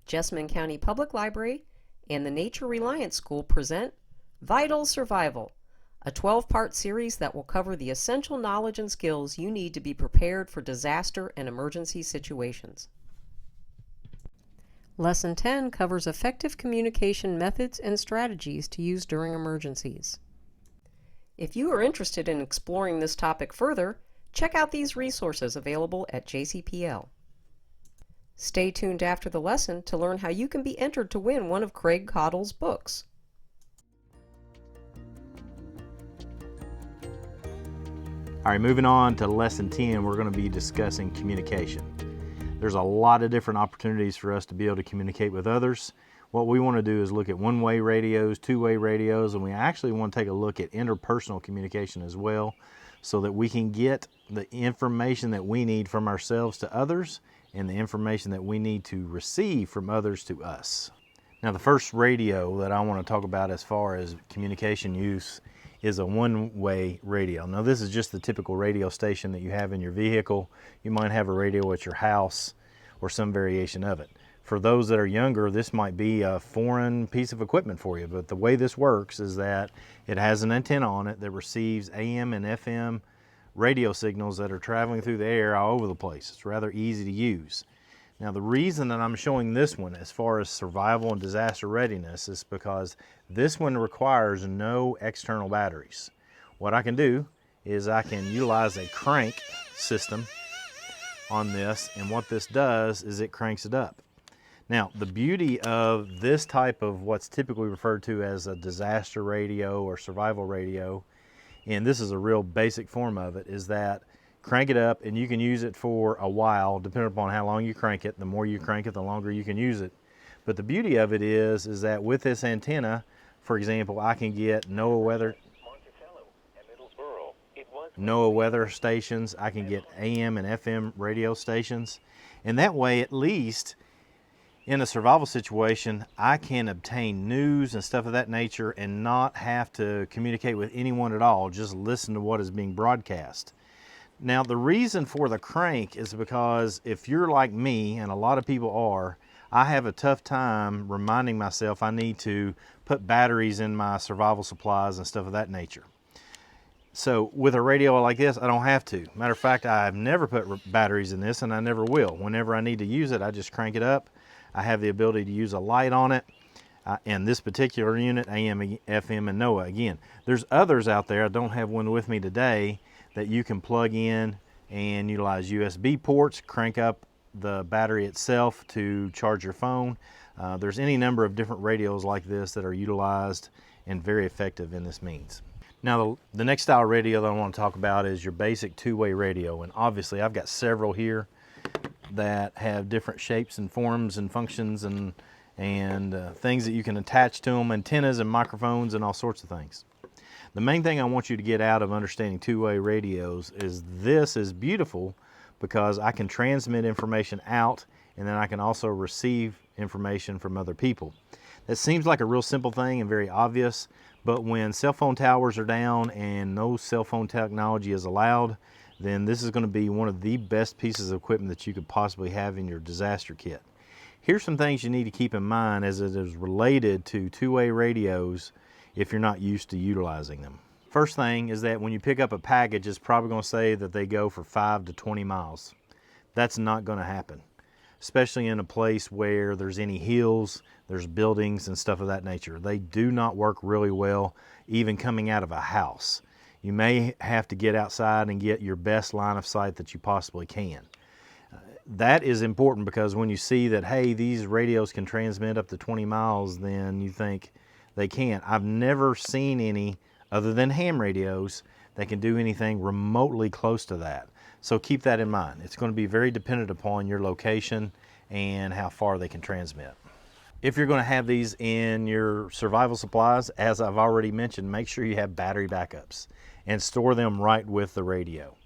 Jessamine County Public Library and the Nature Reliance School present Vital Survival, a 12-part series that will cover the essential knowledge and skills you need to be prepared for disaster and emergency situations. Lesson 10 covers effective communication methods and strategies to use during emergencies. If you are interested in exploring this topic further, check out these resources available at JCPL. Stay tuned after the lesson to learn how you can be entered to win one of Craig Caudill's books. All right, moving on to Lesson 10, we're going to be discussing communication. There's a lot of different opportunities for us to be able to communicate with others. What we want to do is look at one-way radios, two-way radios, and we actually want to take a look at interpersonal communication as well, so that we can get the information that we need from ourselves to others and the information that we need to receive from others to us. Now, the first radio that I want to talk about as far as communication use is a one-way radio. Now, this is just the typical radio station that you have in your vehicle. You might have a radio at your house or some variation of it. For those that are younger, this might be a foreign piece of equipment for you, but the way this works is that it has an antenna on it that receives AM and FM radio signals that are traveling through the air all over the place. It's rather easy to use. Now, the reason that I'm showing this one as far as survival and disaster readiness is because this one requires no external batteries. What I can do is I can utilize a crank system on this, and what this does is it cranks it up. Now, the beauty of this type of what's typically referred to as a disaster radio or survival radio, and this is a real basic form of it, is that crank it up and you can use it for a while, depending upon how long you crank it. The more you crank it, the longer you can use it. But the beauty of it is that with this antenna, for example, I can get NOAA weather stations, I can get AM and FM radio stations, and that way, at least in a survival situation, I can obtain news and stuff of that nature and not have to communicate with anyone at all, just listen to what is being broadcast. Now, the reason for the crank is because if you're like me, and a lot of people are, I have a tough time reminding myself I need to put batteries in my survival supplies and stuff of that nature. So with a radio like this, I don't have to. Matter of fact, I've never put batteries in this, and I never will. Whenever I need to use it, I just crank it up. I have the ability to use a light on it. And this particular unit, AM, FM, and NOAA. Again, there's others out there. I don't have one with me today that you can plug in and utilize USB ports, crank up the battery itself to charge your phone. There's any number of different radios like this that are utilized and very effective in this means. Now, the next style radio that I want to talk about is your basic two-way radio, and obviously I've got several here that have different shapes and forms and functions and things that you can attach to them, antennas and microphones and all sorts of things. The main thing I want you to get out of understanding two-way radios is this is beautiful because I can transmit information out, and then I can also receive information from other people. That seems like a real simple thing and very obvious, but when cell phone towers are down and no cell phone technology is allowed, then this is going to be one of the best pieces of equipment that you could possibly have in your disaster kit. Here's some things you need to keep in mind as it is related to two-way radios if you're not used to utilizing them. First thing is that when you pick up a package, it's probably going to say that they go for 5 to 20 miles. That's not going to happen, especially in a place where there's any hills, there's buildings and stuff of that nature. They do not work really well even coming out of a house. You may have to get outside and get your best line of sight that you possibly can. That is important because when you see that, hey, these radios can transmit up to 20 miles, then you think they can. I've never seen any other than ham radios that can do anything remotely close to that. So keep that in mind. It's going to be very dependent upon your location and how far they can transmit. If you're going to have these in your survival supplies, as I've already mentioned, make sure you have battery backups and store them right with the radio.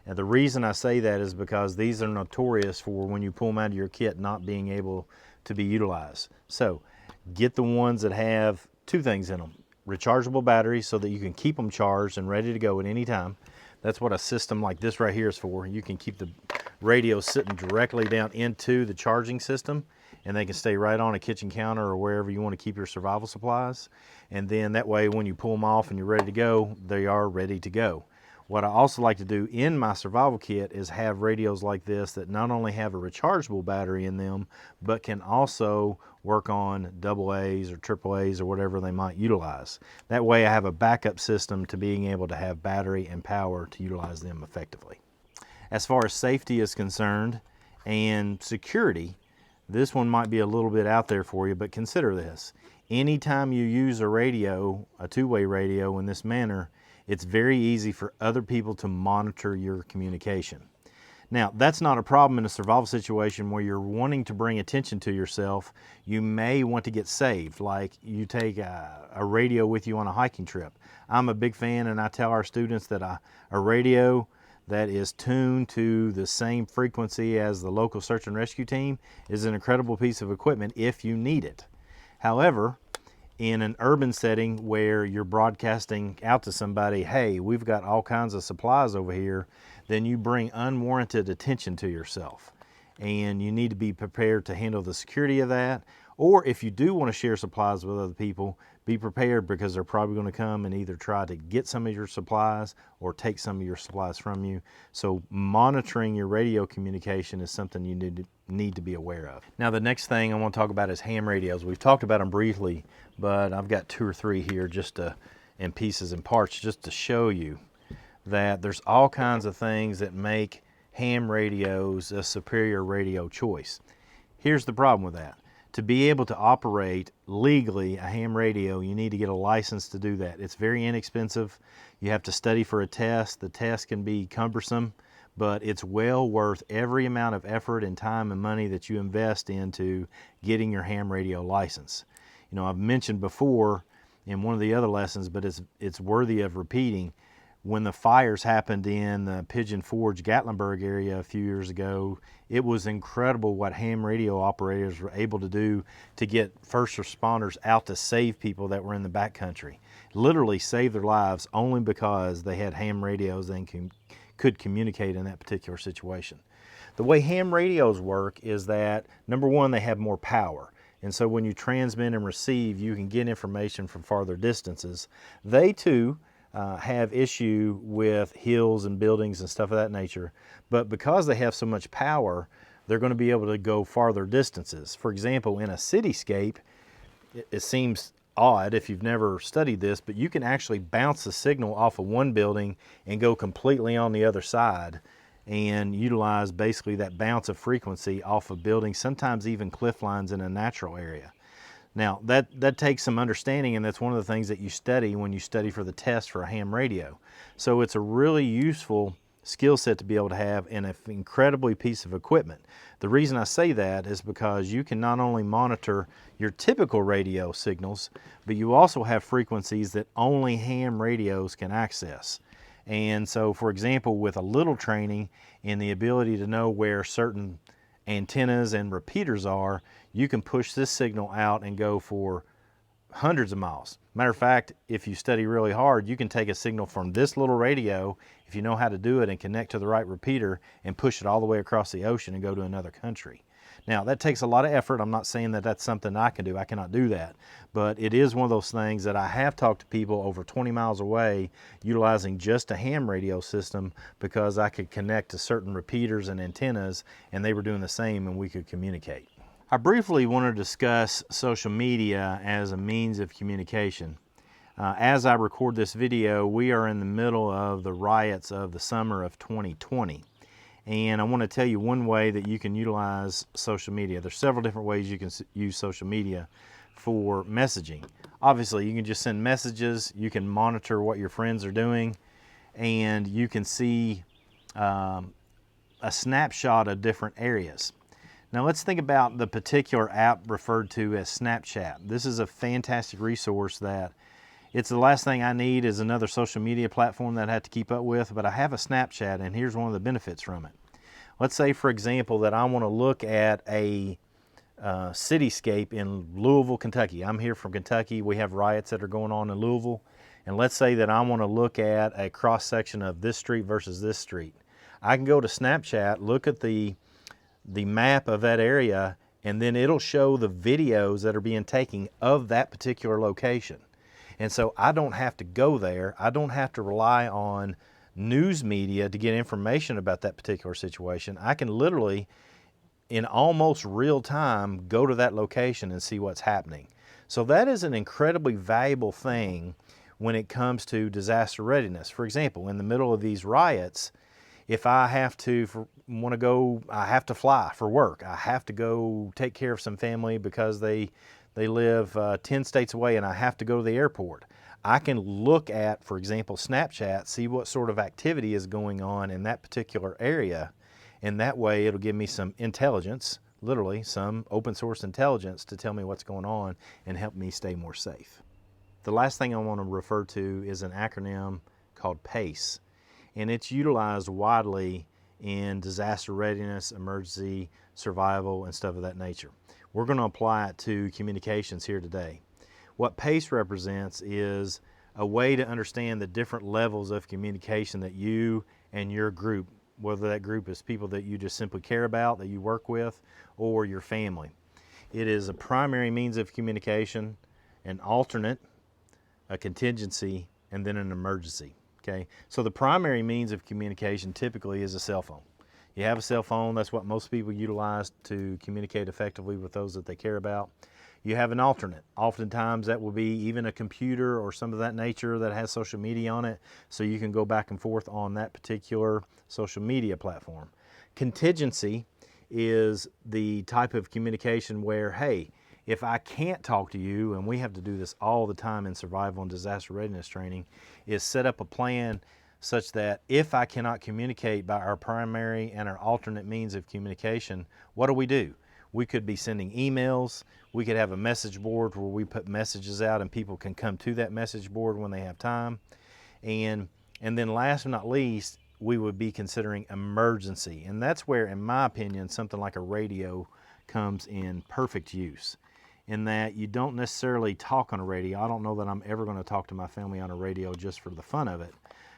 And the reason I say that is because these are notorious for when you pull them out of your kit not being able to be utilized. So get the ones that have two things in them: rechargeable batteries so that you can keep them charged and ready to go at any time. That's what a system like this right here is for. You can keep the radio sitting directly down into the charging system, and they can stay right on a kitchen counter or wherever you want to keep your survival supplies. And then that way, when you pull them off and you're ready to go, they are ready to go. What I also like to do in my survival kit is have radios like this that not only have a rechargeable battery in them, but can also work on AA's or AAA's or whatever they might utilize. That way I have a backup system to being able to have battery and power to utilize them effectively. As far as safety is concerned and security, this one might be a little bit out there for you, but consider this. Anytime you use a radio, a two-way radio in this manner, it's very easy for other people to monitor your communication. Now, that's not a problem in a survival situation where you're wanting to bring attention to yourself. You may want to get saved, like you take a radio with you on a hiking trip. I'm a big fan, and I tell our students that a radio that is tuned to the same frequency as the local search and rescue team is an incredible piece of equipment if you need it. However, in an urban setting where you're broadcasting out to somebody, hey, we've got all kinds of supplies over here, then you bring unwarranted attention to yourself. And you need to be prepared to handle the security of that. Or if you do want to share supplies with other people, be prepared, because they're probably going to come and either try to get some of your supplies or take some of your supplies from you. So monitoring your radio communication is something you need to be aware of. Now, the next thing I want to talk about is ham radios. We've talked about them briefly, but I've got 2 or 3 here just in pieces and parts just to show you that there's all kinds of things that make ham radios a superior radio choice. Here's the problem with that. To be able to operate legally a ham radio, you need to get a license to do that. It's very inexpensive. You have to study for a test. The test can be cumbersome, but it's well worth every amount of effort and time and money that you invest into getting your ham radio license. You know, I've mentioned before in one of the other lessons, but it's worthy of repeating. When the fires happened in the Pigeon Forge, Gatlinburg area a few years ago, it was incredible what ham radio operators were able to do to get first responders out to save people that were in the backcountry. Literally save their lives only because they had ham radios and could communicate in that particular situation. The way ham radios work is that, number one, they have more power. And so when you transmit and receive, you can get information from farther distances. They too have issue with hills and buildings and stuff of that nature, but because they have so much power, they're going to be able to go farther distances. For example, in a cityscape, it seems odd if you've never studied this, but you can actually bounce the signal off of one building and go completely on the other side and utilize basically that bounce of frequency off of buildings, sometimes even cliff lines in a natural area. Now, that takes some understanding, and that's one of the things that you study when you study for the test for a ham radio. So it's a really useful skill set to be able to have, and an incredibly piece of equipment. The reason I say that is because you can not only monitor your typical radio signals, but you also have frequencies that only ham radios can access. And so, for example, with a little training and the ability to know where certain antennas and repeaters are, you can push this signal out and go for hundreds of miles. Matter of fact, if you study really hard, you can take a signal from this little radio, if you know how to do it, and connect to the right repeater and push it all the way across the ocean and go to another country. Now, that takes a lot of effort. I'm not saying that that's something I can do. I cannot do that. But it is one of those things that I have talked to people over 20 miles away utilizing just a ham radio system, because I could connect to certain repeaters and antennas, and they were doing the same, and we could communicate. I briefly want to discuss social media as a means of communication. As I record this video, we are in the middle of the riots of the summer of 2020. And I want to tell you one way that you can utilize social media. There's several different ways you can use social media for messaging. Obviously, you can just send messages, you can monitor what your friends are doing, and you can see a snapshot of different areas. Now let's think about the particular app referred to as Snapchat. This is a fantastic resource that it's the last thing I need is another social media platform that I have to keep up with, but I have a Snapchat, and here's one of the benefits from it. Let's say, for example, that I want to look at a cityscape in Louisville, Kentucky. I'm here from Kentucky. We have riots that are going on in Louisville. And let's say that I want to look at a cross-section of this street versus this street. I can go to Snapchat, look at the map of that area, and then it'll show the videos that are being taken of that particular location. And so I don't have to go there. I don't have to rely on news media to get information about that particular situation. I can literally, in almost real time, go to that location and see what's happening. So that is an incredibly valuable thing when it comes to disaster readiness. For example, in the middle of these riots, if I have to I have to fly for work. I have to go take care of some family because they live 10 states away and I have to go to the airport. I can look at, for example, Snapchat, see what sort of activity is going on in that particular area, and that way it'll give me some intelligence, literally some open source intelligence to tell me what's going on and help me stay more safe. The last thing I want to refer to is an acronym called PACE, and it's utilized widely in disaster readiness, emergency, survival, and stuff of that nature. We're going to apply it to communications here today. What PACE represents is a way to understand the different levels of communication that you and your group, whether that group is people that you just simply care about, that you work with, or your family. It is a primary means of communication, an alternate, a contingency, and then an emergency. Okay, so the primary means of communication typically is a cell phone. You have a cell phone, that's what most people utilize to communicate effectively with those that they care about. You have an alternate. Oftentimes that will be even a computer or some of that nature that has social media on it, so you can go back and forth on that particular social media platform. Contingency is the type of communication where, hey, if I can't talk to you, and we have to do this all the time in survival and disaster readiness training, is set up a plan such that if I cannot communicate by our primary and our alternate means of communication, what do? We could be sending emails. We could have a message board where we put messages out and people can come to that message board when they have time. And then last but not least, we would be considering emergency. And that's where, in my opinion, something like a radio comes in perfect use, in that you don't necessarily talk on a radio. I don't know that I'm ever going to talk to my family on a radio just for the fun of it.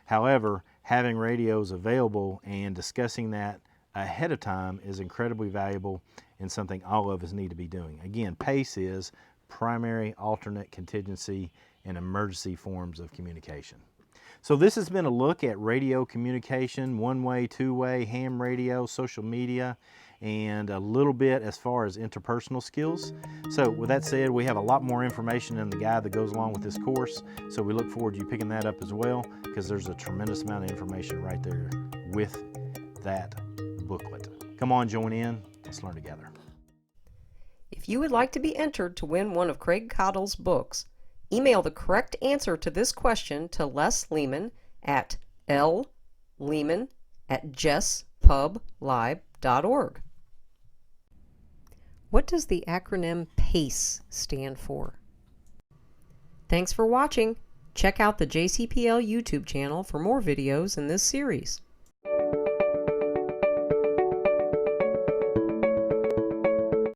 However, having radios available and discussing that ahead of time is incredibly valuable and something all of us need to be doing. Again, PACE is primary, alternate, contingency, and emergency forms of communication. So this has been a look at radio communication, one-way, two-way, ham radio, social media, and a little bit as far as interpersonal skills. So with that said, we have a lot more information in the guide that goes along with this course, so we look forward to you picking that up as well, because there's a tremendous amount of information right there with that booklet. Come on, join in. Let's learn together. If you would like to be entered to win one of Craig Caudill's books, email the correct answer to this question to Les Lehman at lehman@jesspублib.org. What does the acronym PACE stand for? Thanks for watching. Check out the JCPL YouTube channel for more videos in this series.